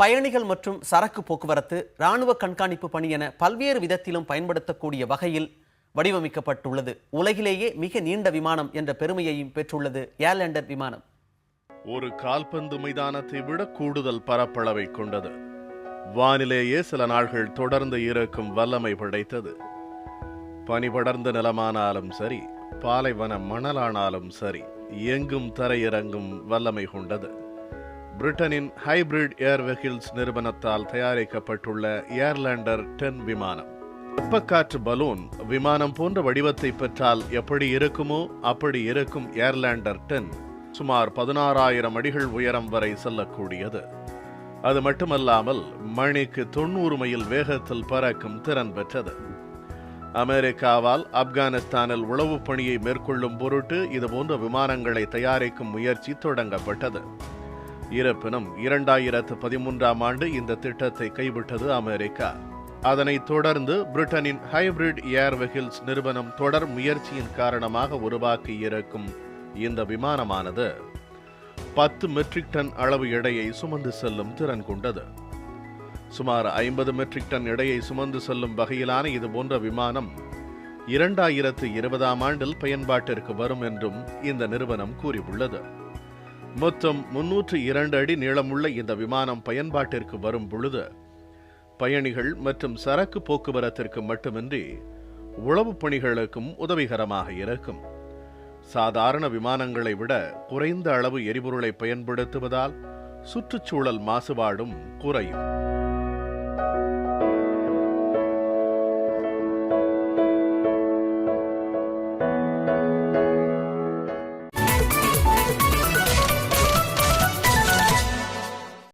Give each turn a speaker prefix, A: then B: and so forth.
A: பயணிகள் மற்றும் சரக்கு போக்குவரத்து, இராணுவ கண்காணிப்பு பணி என பல்வேறு விதத்திலும் பயன்படுத்தக்கூடிய வகையில் வடிவமைக்கப்பட்டுள்ளது. உலகிலேயே மிக நீண்ட விமானம் என்ற பெருமையையும் பெற்றுள்ளது ஏர்லேண்டர் விமானம்.
B: ஒரு கால்பந்து மைதானத்தை விட கூடுதல் பரப்பளவை கொண்டது. வானிலேயே சில நாள்கள் தொடர்ந்து இருக்கும் வல்லமை படைத்தது. பனி படர்ந்த நிலமானாலும் சரி, பாலைவன மணலானாலும் சரி, எங்கும் தரையிறங்கும் வல்லமை கொண்டது. பிரிட்டனின் ஹைபிரிட் ஏர் வெஹிக்கிள்ஸ் நிறுவனத்தால் தயாரிக்கப்பட்டுள்ள ஏர்லேண்டர் 10 விமானம். வெப்பக்காற்று பலூன் விமானம் போன்ற வடிவத்தை பெற்றால் எப்படி இருக்குமோ அப்படி இருக்கும் ஏர்லேண்டர் 10 சுமார் 16,000 அடிகள் உயரம் வரை செல்லக்கூடியது. அது மட்டுமல்லாமல் மணிக்கு 90 மைல் வேகத்தில் பறக்கும் திறன் பெற்றது. அமெரிக்காவால் ஆப்கானிஸ்தானில் உளவு பணியை மேற்கொள்ளும் பொருட்டு இதுபோன்ற விமானங்களை தயாரிக்கும் முயற்சி தொடங்கப்பட்டது. இருப்பினும் 2013ஆம் ஆண்டு இந்த திட்டத்தை கைவிட்டது அமெரிக்கா. அதனைத் தொடர்ந்து பிரிட்டனின் ஹைபிரிட் ஏர் வெஹிக்கிள்ஸ் நிறுவனம் தொடர் முயற்சியின் காரணமாக உருவாக்கியிருக்கும் இந்த விமானமானது 10 மெட்ரிக் டன் அளவு எடையை சுமந்து செல்லும் திறன் கொண்டது. சுமார் 50 மெட்ரிக் டன் எடையை சுமந்து செல்லும் வகையிலான இது போன்ற விமானம் 2020ஆம் ஆண்டில் பயன்பாட்டிற்கு வரும் என்றும் இந்த நிறுவனம் கூறியுள்ளது. மொத்தம் 302 அடி நீளமுள்ள இந்த விமானம் பயன்பாட்டிற்கு வரும் பொழுது பயணிகள் மற்றும் சரக்கு போக்குவரத்திற்கு மட்டுமின்றி உளவு பணிகளுக்கும் உதவிகரமாக இருக்கும். சாதாரண விமானங்களை விட குறைந்த அளவு எரிபொருளை பயன்படுத்துவதால் சுற்றுச்சூழல் மாசுபாடும் குறையும்.